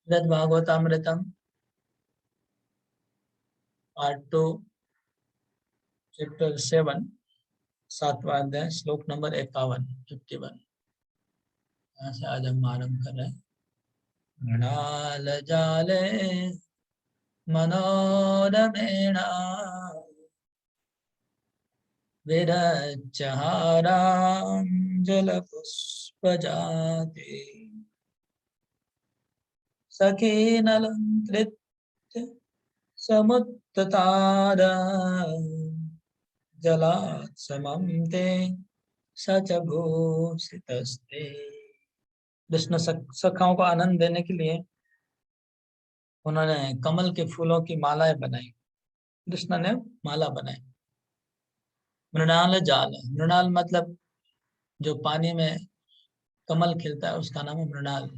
Shrimad Bhagavatamritam part 2 chapter 7 सातवां अध्याय श्लोक नंबर 51 यहाँ से आज हम आरंभ कर रहे हैं। मृणाल जाले मनोरमेण विरच्चहारां पुष्पजाते सखीनलंकृत्य समुत्तार जलात् समं ते सच भूषितस्ते। कृष्ण सखाओं को आनंद देने के लिए उन्होंने कमल के फूलों की मालाएं बनाई। कृष्ण ने माला बनाई। मृणाल जाल, मृणाल मतलब जो पानी में कमल खिलता है उसका नाम है मृणाल।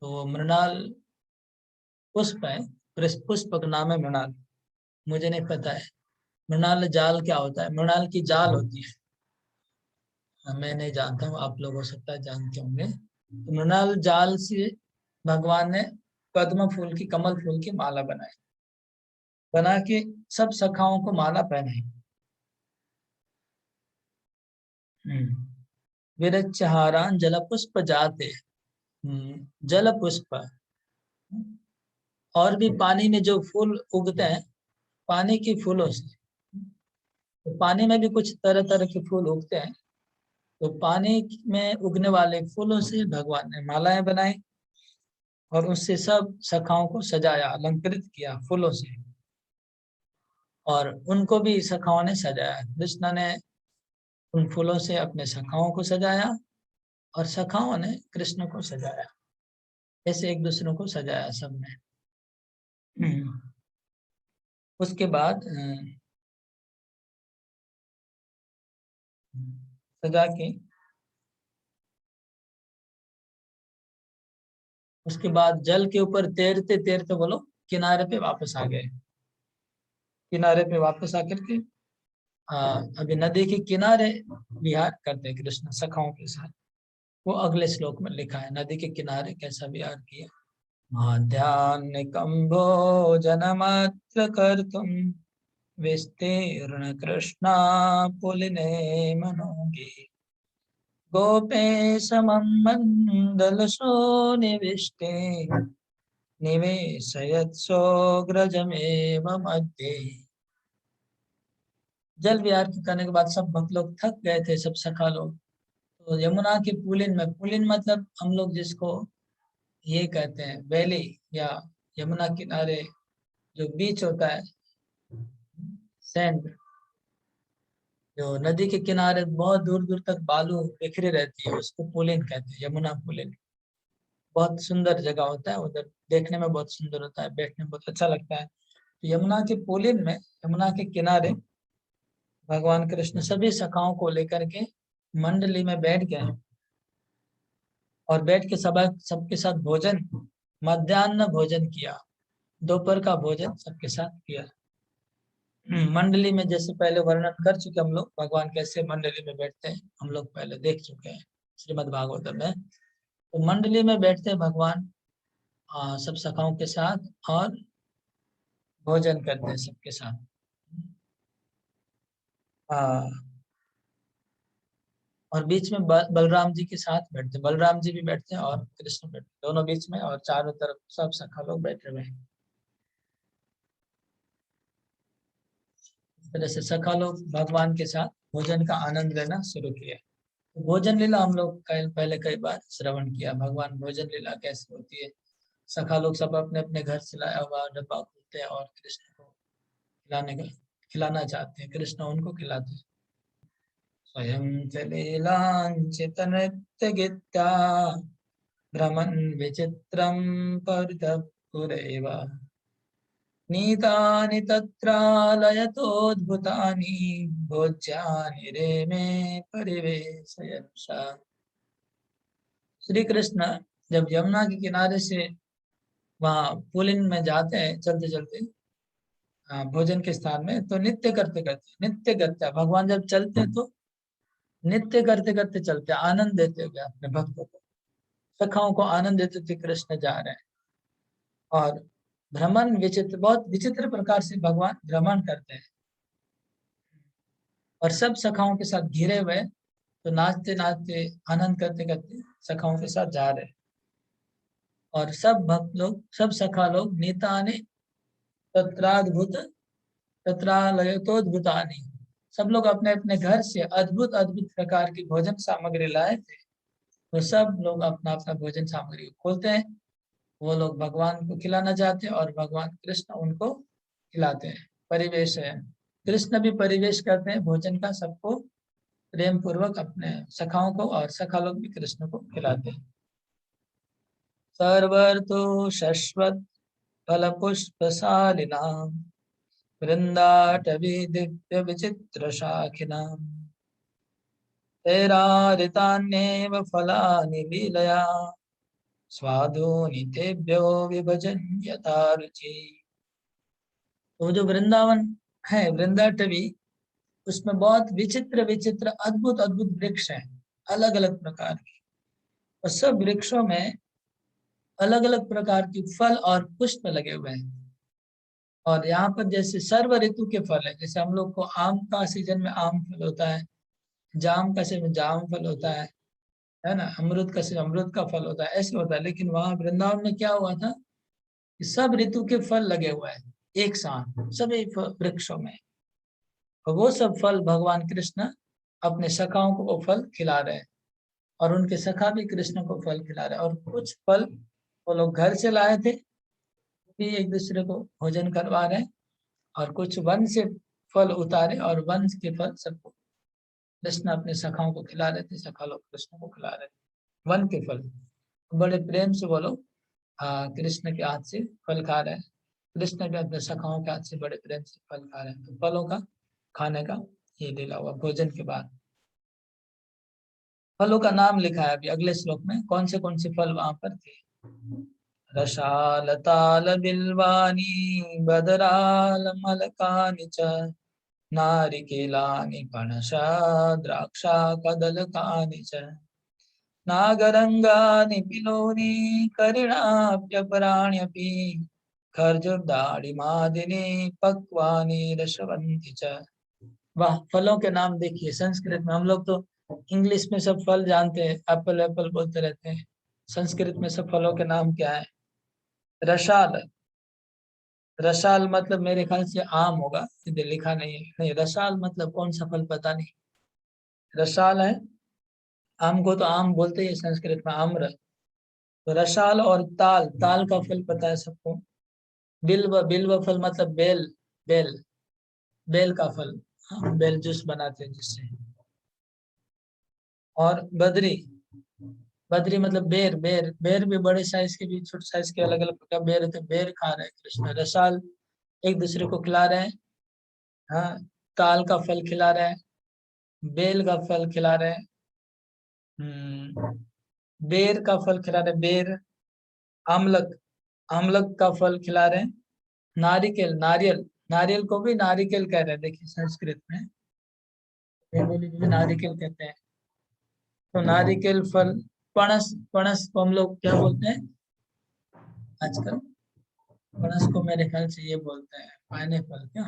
तो मृणाल पुष्प है, पुष्प का नाम है मृणाल। मुझे नहीं पता है मृणाल जाल क्या होता है। मृणाल की जाल होती है, मैं नहीं जानता हूँ, आप लोग हो सकता है जानते होंगे। तो मृणाल जाल से भगवान ने पद्म फूल की, कमल फूल की माला बनाई, बना के सब सखाओं को माला पहनाई। विरच्चहारान जल पुष्प जाते, जल पुष्प और भी पानी में जो फूल उगते हैं, पानी के फूलों से। तो पानी में भी कुछ तरह तरह के फूल उगते हैं, तो पानी में उगने वाले फूलों से भगवान ने मालाएं बनाई और उससे सब सखाओं को सजाया, अलंकृत किया फूलों से, और उनको भी सखाओं ने सजाया। कृष्ण ने उन फूलों से अपने सखाओं को सजाया और सखाओं ने कृष्ण को सजाया। ऐसे एक दूसरों को सजाया सबने। उसके बाद सजा के उसके बाद जल के ऊपर तैरते तैरते बोलो किनारे पे वापस आ गए। किनारे पे वापस आकर के अभी नदी के किनारे विहार करते कृष्ण सखाओं के साथ। वो अगले श्लोक में लिखा है, नदी के किनारे कैसा विहार किया। माध्यान्निकं भोजनमत्र कर्तुं विस्तीर्ण कृष्णा पुलिने मनोगे गोपेशमं मण्डलशो निविष्टे निवेशयत्सोऽग्रजमेव मध्ये। जल विहार करने के बाद सब भक्त लोग थक गए थे, सब सखा लोग। तो यमुना के पुलिन में, पुलिन मतलब हम लोग जिसको ये कहते हैं वैली, या यमुना किनारे जो बीच होता है, सैंड, जो नदी के किनारे बहुत दूर दूर तक बालू बिखरी रहती है, उसको पुलिन कहते हैं, यमुना पुलिन। बहुत सुंदर जगह होता है उधर, देखने में बहुत सुंदर होता है, बैठने में बहुत अच्छा लगता है। तो यमुना के पुलिन में, यमुना के किनारे भगवान कृष्ण सभी सखाओं को लेकर के मंडली में बैठ गए और बैठ के सबके साथ भोजन, मध्याह्न भोजन किया, दोपहर का भोजन सबके साथ किया। मंडली में जैसे पहले वर्णन कर चुके हम लोग, भगवान कैसे मंडली में बैठते हैं हम लोग पहले देख चुके हैं श्रीमद् भागवत में। तो मंडली में बैठते हैं भगवान सब सखाओं के साथ और भोजन करते हैं सबके साथ। और बीच में बलराम जी के साथ बैठते, बलराम जी भी बैठते हैं और कृष्ण बैठते, दोनों बीच में, और चारों तरफ सब सखा लोग बैठे हुए हैं। इस तरह से सखा लोग भगवान के साथ भोजन का आनंद लेना शुरू किया। तो भोजन लीला हम लोग पहले कई बार श्रवण किया, भगवान भोजन लीला कैसे होती है। सखा लोग सब अपने अपने घर से लाया हुआ डब्बा खोलते हैं और कृष्ण को खिलाना चाहते हैं, कृष्ण उनको खिलाते हैं। स्वयं च लीलाञ्चित नृत्य गीत्या भ्रमन् विचित्रं परितपुरेव नीतानि तत्रालयतोद्भुतानि भोज्यानि रेमे परिवेशयन् सा। श्री कृष्ण जब यमुना के किनारे से वहां पुलिन में जाते हैं चलते चलते भोजन के स्थान में, तो नित्य करते करते, नित्य करते भगवान जब चलते हैं तो नित्य करते करते चलते, आनंद देते हुए अपने भक्तों को, सखाओं को आनंद देते थे कृष्ण जा रहे हैं। और भ्रमण विचित्र, बहुत विचित्र प्रकार से भगवान भ्रमण करते हैं। और सब सखाओं के साथ घिरे हुए, तो नाचते नाचते आनंद करते करते सखाओं के साथ जा रहे हैं। और सब भक्त लोग, सब सखा लोग नीताने तत्राद्भुत तत्रालयोतोद्भुतानि, सब लोग अपने अपने घर से अद्भुत अद्भुत प्रकार की भोजन सामग्री लाए थे। तो सब लोग अपना अपना भोजन सामग्री खोलते हैं, वो लोग भगवान को खिलाना चाहते हैं और भगवान कृष्ण उनको खिलाते हैं। परिवेश है, कृष्ण भी परिवेश करते हैं भोजन का, सबको प्रेम पूर्वक अपने सखाओं को, और सखा लोग भी कृष्ण को खिलाते हैं। सर्वर्तु शश्वत फल पुष्पशालिनां वृंदाटवी दिव्य विचित्र शाखिनां तैरारितान्येव फलानि लीलया स्वादूनि तेभ्यो विभजन यथा रुचि। तो जो वृंदावन है, वृंदाटवी, उसमें बहुत विचित्र विचित्र अद्भुत अद्भुत वृक्ष हैं, अलग अलग प्रकार के। और सब वृक्षों में अलग अलग प्रकार के फल और पुष्प लगे हुए हैं। और यहाँ पर जैसे सर्व ऋतु के फल है, जैसे हम लोग को आम का सीजन में आम फल होता है, जाम का सीजन में जाम फल होता है ना, अमरूद का सीजन अमरूद का फल होता है, ऐसे होता है। लेकिन वहां वृंदावन में क्या हुआ था कि सब ऋतु के फल लगे हुए हैं एक साथ सभी वृक्षों में। और वो सब फल भगवान कृष्ण अपने सखाओं को वो फल खिला रहे हैं, और उनके सखा भी कृष्ण को फल खिला रहे हैं। और कुछ फल वो लोग घर से लाए थे, भी एक दूसरे को भोजन करवा रहे हैं। और कुछ वन से फल उतारे, और वन के फल सबको कृष्ण अपने सखाओं को खिला रहे थे, सखा लोग कृष्ण को खिला रहे थे वन के फल। बड़े प्रेम से वो लोग कृष्ण के हाथ से फल खा रहे हैं। कृष्ण भी अपने सखाओं के हाथ से बड़े प्रेम से फल खा रहे हैं। तो फलों का खाने का ये लीला हुआ भोजन के बाद। फलों का नाम लिखा है अभी अगले श्लोक में, कौन से फल वहां पर थे। रसालताल बिल्वानी बदराल मलकानि च नारिकेलानि पणशा द्राक्षा कदलकानि च नागरंगानि पिलोनि करिणाप्यपराण्यपि खर्जुर्दाडिमादिनि पक्वानि रसवन्ति च। वाह, फलों के नाम देखिए संस्कृत में। हम लोग तो इंग्लिश में सब फल जानते हैं, एप्पल एप्पल बोलते रहते हैं। संस्कृत में सब फलों के नाम क्या है। रसाल, रसाल मतलब मेरे ख्याल से आम होगा, इधर लिखा नहीं है। नहीं, रसाल मतलब कौन सा फल पता नहीं। रसाल है, आम को तो आम बोलते हैं संस्कृत में, आम्र। तो रसाल और ताल, ताल का फल पता है सबको। बिल्व, बिल्व फल मतलब बेल, बेल, बेल का फल। हाँ, बेल जूस बनाते हैं जिससे। और बद्री, बद्री मतलब बेर, बेर, बेर भी बड़े साइज के भी छोटे साइज के अलग अलग प्रकार बेर होते हैं। बेर खा रहे हैं कृष्ण। रसाल एक दूसरे को खिला रहे हैं। हाँ, ताल का फल खिला रहे हैं, बेल का फल खिला रहे हैं, बेर का फल खिला रहे हैं, बेर। आमलक, आमलक का फल खिला रहे हैं। नारिकेल, नारियल, नारियल को भी नारिकेल कह रहे हैं देखिए संस्कृत में, बेंगोली में भी नारिकेल कहते हैं। तो नारिकेल फल। पणस, पणस को हम लोग क्या बोलते हैं आजकल। पणस को मेरे ख्याल से ये बोलते हैं पाइनएप्पल, क्या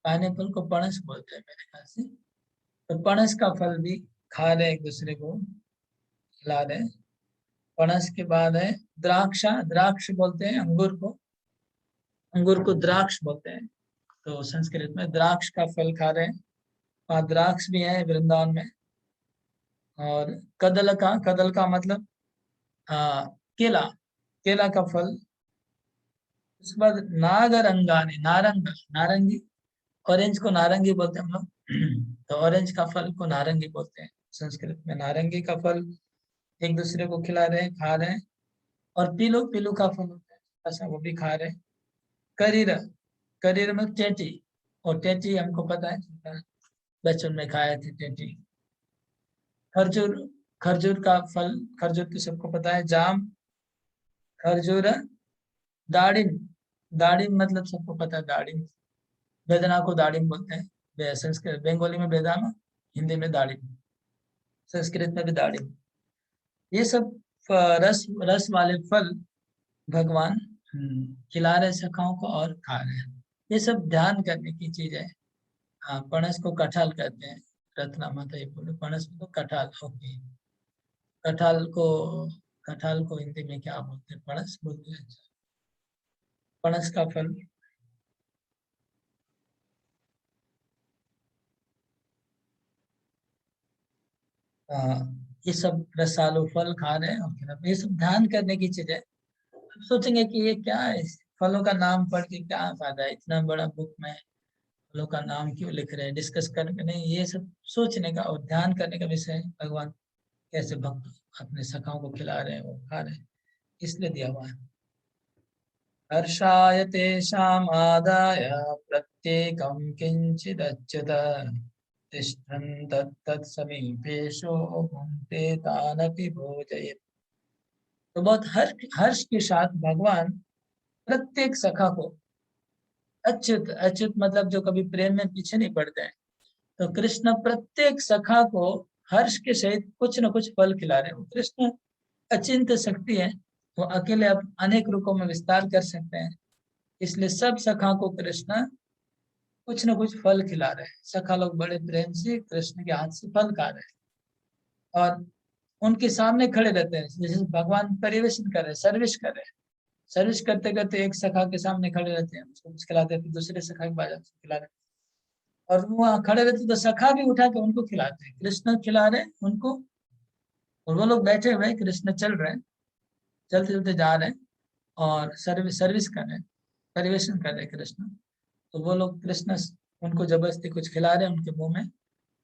पाइनएप्पल को पणस बोलते हैं मेरे ख्याल से। तो पणस का फल भी खा रहे एक दूसरे को खिला रहे हैं। पणस के बाद है द्राक्षा, द्राक्ष बोलते हैं अंगूर को, अंगूर को द्राक्ष बोलते हैं। तो संस्कृत में द्राक्ष का फल खा रहे हैं। वहाँ द्राक्ष भी है वृंदावन में। और कदल का मतलब केला, केला का फल। उसके बाद नागरंगाने, नारंग, नारंगी, ऑरेंज को नारंगी बोलते हैं हम लोग। तो ऑरेंज का फल को नारंगी बोलते हैं संस्कृत में। नारंगी का फल एक दूसरे को खिला रहे हैं, खा रहे हैं। और पीलू, पीलू का फल होता है ऐसा, वो भी खा रहे हैं। करीर, करीर में टेटी, और टेटी हमको पता है, बचपन में खाए थे टेटी। खरजूर, खरजूर का फल, खरजूर तो सबको पता है। जाम, खरजूर, दाड़िम, दाड़िम मतलब सबको पता है, दाड़िम। बेदना को दाड़िम बोलते हैं। संस्कृत बंगाली में बेदाना, हिंदी में दाड़िम, संस्कृत में भी दाड़िम। ये सब रस रस वाले फल भगवान खिला रहे सखाओं को और खा रहे हैं। ये सब ध्यान करने की चीज है। हाँ, पनस को कटहल कहते हैं। रत्ना माता ये बोले पनस को तो कटहल। ओके, कटहल को कटहल को हिंदी में क्या बोलते हैं? पनस बोलते हैं। अच्छा, पनस का फल। ये सब रसालू फल खा रहे हैं और ये सब ध्यान करने की चीज है। अब सोचेंगे कि ये क्या है, इस फलों का नाम पढ़ के क्या फायदा है, इतना बड़ा बुक में फलों का नाम क्यों लिख रहे हैं, डिस्कस करके नहीं। ये सब सोचने का और ध्यान करने का विषय है। भगवान कैसे भक्त अपने सखाओं को खिला रहे हैं, वो खा रहे हैं, इसलिए दिया हुआ है। हर्षाय तेषामादाय प्रत्येकं किंचिदच्युत तिष्ठन् तत्तत्समीपेषु भुङ्क्ते तानपि भोजयेत्। तो बहुत हर्ष हर्ष के साथ भगवान प्रत्येक सखा को, अच्युत अच्युत मतलब जो कभी प्रेम में पीछे नहीं पड़ते हैं, तो कृष्ण प्रत्येक सखा को हर्ष के सहित कुछ न कुछ फल खिला रहे हो। कृष्ण अचिंत्य शक्ति है, वो अकेले अब अनेक रूपों में विस्तार कर सकते हैं। इसलिए सब सखा को कृष्ण कुछ न कुछ फल खिला रहे हैं। सखा लोग बड़े प्रेम से कृष्ण के हाथ से फल खा रहे हैं और उनके सामने खड़े रहते हैं, जैसे भगवान परिवेशन कर रहे हैं, सर्विस कर रहे हैं। सर्विस करते करते एक सखा के सामने खड़े रहते हैं, उसको कुछ खिलाते हैं, फिर दूसरे सखा के बाद खिला रहे हैं, और वो वहाँ खड़े रहते तो सखा भी उठा के उनको खिलाते हैं। कृष्ण खिला रहे हैं उनको और वो लोग बैठे हुए, कृष्ण चल रहे हैं, चलते चलते जा रहे हैं और सर्विस सर्विस कर रहे हैं, परिवेशन कर रहे हैं कृष्ण। तो वो लोग कृष्ण उनको जबरदस्ती कुछ खिला रहे हैं उनके मुंह में,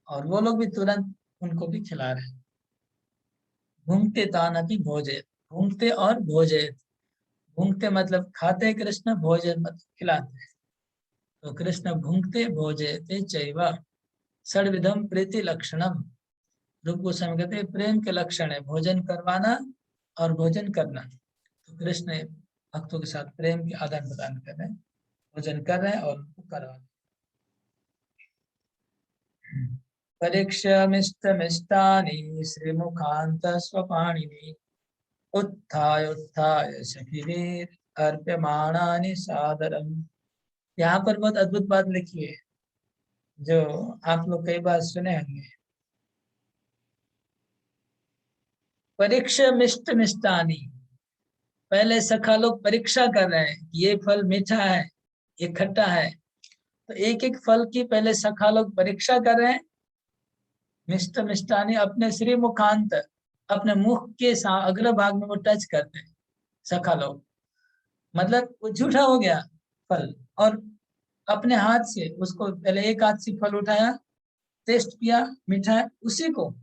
और वो लोग भी तुरंत उनको भी खिला रहे हैं। भूंगते तानपि भोजे, भूंगते और भोजे। भूंगते मतलब खाते कृष्ण, भोजन मतलब खिलाते हैं। तो कृष्ण भूंगते भोजते चैव षड्विधम प्रीति लक्षणम। रूप गोस्वामी कहते हैं प्रेम के लक्षण है भोजन करवाना और भोजन करना। तो कृष्ण भक्तों के साथ प्रेम के आदान प्रदान कर रहे हैं, भोजन कर रहे हैं और उनको करवा रहे हैं। परीक्षमिष्टमिष्टानि श्रीमुखांत स्वपाणिनि उत्थाय उत्थाय सखिवीर अर्प्यमाणानि सादरम। यहाँ पर बहुत अद्भुत बात लिखी है, जो आप लोग कई बार सुने होंगे। परीक्षा मिष्ट मिष्टानी, पहले सखा लोग परीक्षा कर रहे हैं, ये फल मीठा है, ये खट्टा है। तो एक एक फल की पहले सखा लोग परीक्षा कर रहे हैं। मिष्ट मिष्टानी अपने श्री मुखांत, अपने मुख के अग्र भाग में वो टच करते हैं सखा लोग, मतलब वो झूठा हो गया फल, और अपने हाथ से उसको पहले एक हाथ से फल उठाया, टेस्ट किया, मीठा है, उसी को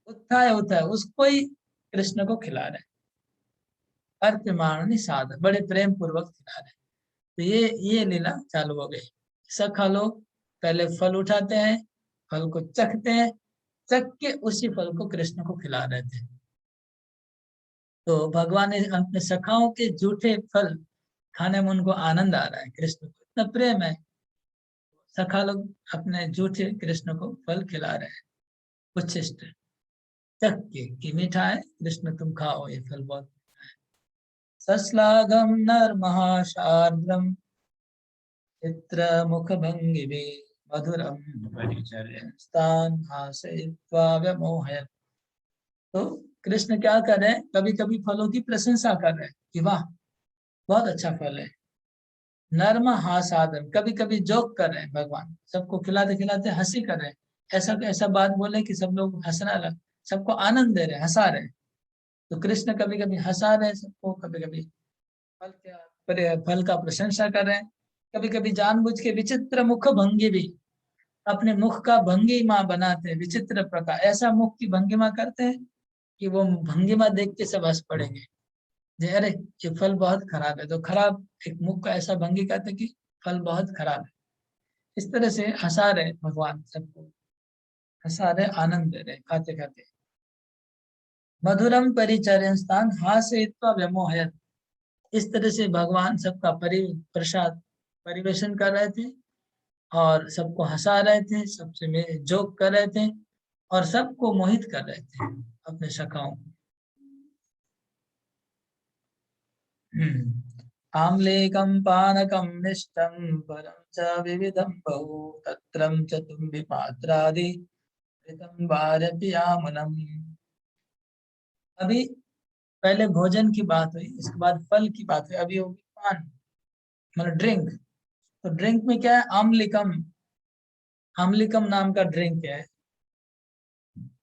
उत्थाय होता है उसको ही कृष्ण को खिला रहे हैं। अर्प्यमाण निषाद, बड़े प्रेम पूर्वक खिला रहे हैं। तो ये लीला चालू हो गई। सखा लोग पहले फल उठाते हैं, फल को चखते हैं, चख के उसी फल को कृष्ण को खिला रहे थे। तो भगवान ने अपने सखाओं के झूठे फल खाने में उनको आनंद आ रहा है, कृष्ण को इतना प्रेम है। सखा लोग अपने झूठे कृष्ण को फल खिला रहे हैं उच्छिष्ट, चख के कि मीठा है कृष्ण, तुम खाओ ये फल बहुत। सश्लाघम नरमहाशार्द्रम चित्र मुख भंगि मधुरम परिचर्यस्तान् हासयित्वा व्यमोहयत्। तो कृष्ण क्या कर रहे हैं, कभी कभी फलों की प्रशंसा कर रहे हैं कि वाह बहुत अच्छा फल है। नर्म हासादन, कभी कभी जोक कर रहे हैं, भगवान सबको खिलाते खिलाते हंसी कर रहे हैं, ऐसा ऐसा बात बोले कि सब लोग हंसना लग, सबको आनंद दे रहे हैं, हंसा रहे हैं। तो कृष्ण कभी कभी हंसा रहे हैं सबको, कभी कभी फल का प्रशंसा कर रहे हैं, कभी कभी जानबूझ के विचित्र मुख भंगी भी, अपने मुख का भंगिमा बनाते हैं, विचित्र प्रकार ऐसा मुख की भंगिमा करते हैं कि वो भंगिमा देख के सब हंस पड़ेंगे, जे अरे ये फल बहुत खराब है। तो खराब एक मुख का ऐसा भंगी करते कि फल बहुत खराब है। इस तरह से हंसा रहे भगवान सबको, हंसा रहे, आनंद दे रहे खाते खाते। मधुरम परिचर्य स्थान हास्यत्वा व्यमोहयत, इस तरह से भगवान सबका प्रसाद परिवेशन कर रहे थे और सबको हंसा रहे थे, सबसे में जोक कर रहे थे और सबको मोहित कर रहे थे अपने सखाओं को। आम्लेकं पानकं मिष्टं परं च विविधं बहु तत्रं च तुम्बिपात्रादि घृतं वार्यपियामनम्। अभी पहले भोजन की बात हुई, इसके बाद फल की बात हुई, अभी होगी पान मतलब ड्रिंक। तो ड्रिंक में क्या है? आम्लिकम। आम्लिकम नाम का ड्रिंक है,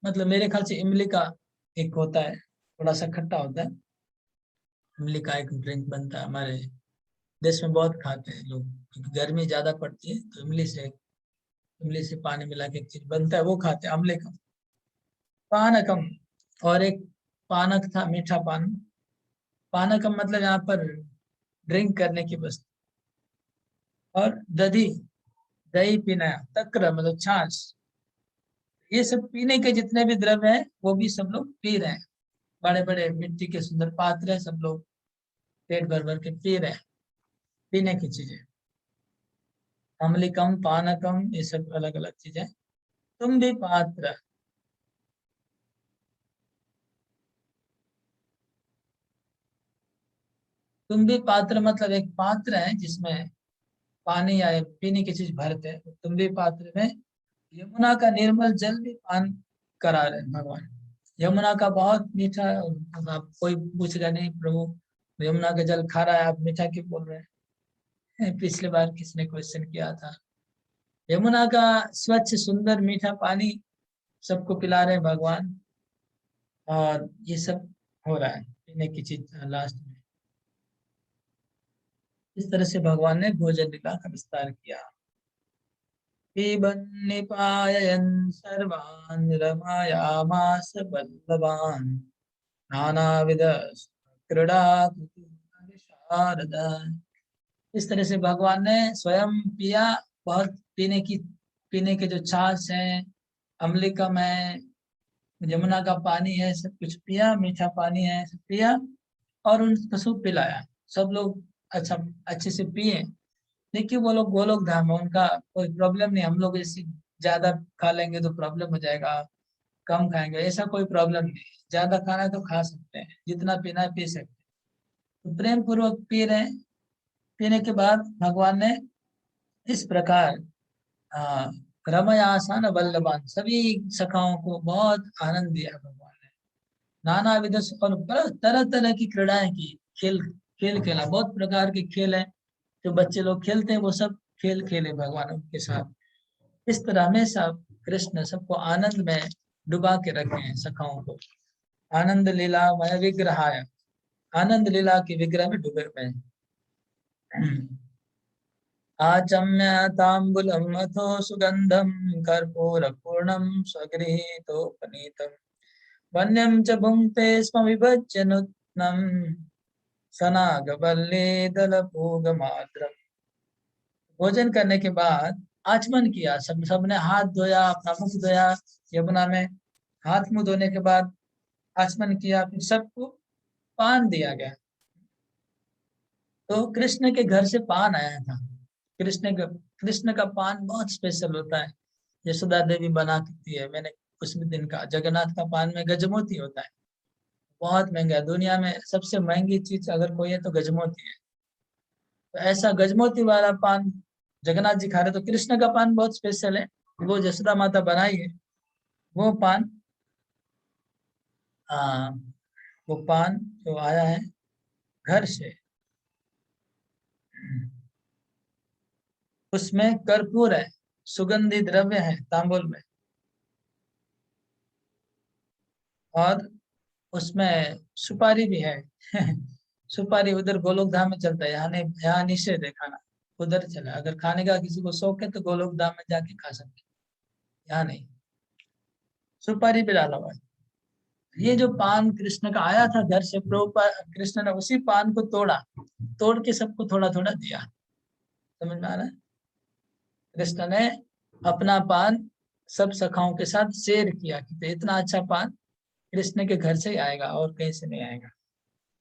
मतलब मेरे ख्याल से इमली का एक होता है, थोड़ा सा खट्टा होता है। इमली का एक ड्रिंक बनता है, हमारे देश में बहुत खाते हैं लोग, क्योंकि गर्मी ज्यादा पड़ती है तो इमली से पानी मिला के एक चीज बनता है, वो खाते हैं, अमले का। पानकम, और एक पानक था, मीठा पान। पानकम मतलब यहाँ पर ड्रिंक करने की वस्तु। और दधी, दही पीना, तक्र मतलब छाछ। ये सब पीने के जितने भी द्रव्य हैं वो भी सब लोग पी रहे हैं। बड़े बड़े मिट्टी के सुंदर पात्र है, सब लोग पेट भर भर के पी रहे हैं, पीने की चीजें। अम्लिकम, पानकम, ये सब अलग अलग चीजें। तुम भी पात्र। तुम भी पात्र मतलब एक पात्र है जिसमें पानी या पीने की चीज भरते हैं। तुम भी पात्र में यमुना का निर्मल जल भी पान करा रहे हैं भगवान। यमुना का बहुत मीठा। आप कोई पूछेगा नहीं प्रभु, यमुना का जल खा रहा है, आप मीठा क्यों बोल रहे हैं? पिछले बार किसने क्वेश्चन किया था। यमुना का स्वच्छ सुंदर मीठा पानी सबको पिला रहे हैं भगवान। और ये सब हो रहा है पीने की चीज लास्ट में। इस तरह से भगवान ने भोजन लीला का विस्तार किया। पिबन् निपाययन् सर्वान् रमयामास बल्लवान् नानाविध क्रीड़ा शारदा। इस तरह से भगवान ने स्वयं पिया, बहुत पीने के जो छाछ है, अम्लिकम है, यमुना का पानी है, सब कुछ पिया, मीठा पानी है, सब पिया। और उन पशु पिलाया, सब लोग अच्छा अच्छे से पिए। देखिए वो लोग गोलोक धाम है, उनका कोई प्रॉब्लम नहीं। हम लोग ऐसी ज्यादा खा लेंगे तो प्रॉब्लम हो जाएगा, कम खाएंगे ऐसा कोई प्रॉब्लम नहीं। ज्यादा खाना है तो खा सकते हैं, जितना पीना है पी सकते हैं। तो प्रेम पूर्वक पी रहे हैं। पीने के बाद भगवान ने इस प्रकार आ, रमयासन वल्लभान, सभी सखाओं को बहुत आनंद दिया भगवान ने। नाना विध और तरह तरह की क्रीड़ाएं की, खेल खेल खेला, बहुत प्रकार के खेल हैं जो बच्चे लोग खेलते हैं, वो सब खेल खेले भगवान उनके साथ। इस तरह हमेशा कृष्ण सबको आनंद में डुबा के रखे हैं सखाओं को। आनंद लीला मय विग्रहाय, आनंद लीला के विग्रह में डूबे हुए हैं। आचम्य तांबुलम अथो सुगंधम कर्पूर पूर्णम स्वगृहीतोपनीतम वन्यम च भुंक्ते स्म विभज्य नूत्नम सनागवल्ली दलपूगमात्रम। भोजन करने के बाद आचमन किया, सबने हाथ धोया, अपना मुख धोया यमुना में। हाथ मुंह धोने के बाद आचमन किया, फिर सबको पान दिया गया। तो कृष्ण के घर से पान आया था। कृष्ण का पान बहुत स्पेशल होता है, यशोदा देवी बनाती है। मैंने कुछ भी दिन का, जगन्नाथ का पान में गजमोती होता है, बहुत महंगा है। दुनिया में सबसे महंगी चीज अगर कोई है तो गजमोती है। तो ऐसा गजमोती वाला पान जगन्नाथ जी खा रहे, तो कृष्ण का पान बहुत स्पेशल है, वो यशोदा माता बनाई है। वो पान, आ, वो पान जो आया है घर से, उसमें कर्पूर है, सुगंधी द्रव्य है तांबुल में, और उसमें सुपारी भी है। सुपारी उधर गोलोक धाम में चलता है, यहाँ निषेध है खाना। उधर चला, अगर खाने का किसी को शौक है तो गोलोक धाम में जाके खा सकते हैं, यहाँ नहीं। सुपारी भी डाला हुआ है। ये जो पान कृष्ण का आया था घर से, प्रभुपाद कृष्ण ने उसी पान को तोड़ा, तोड़ के सबको थोड़ा थोड़ा दिया। समझ में आ रहा है? कृष्ण ने अपना पान सब सखाओं के साथ शेयर किया कि तो इतना अच्छा पान कृष्ण के घर से ही आएगा और कहीं से नहीं आएगा।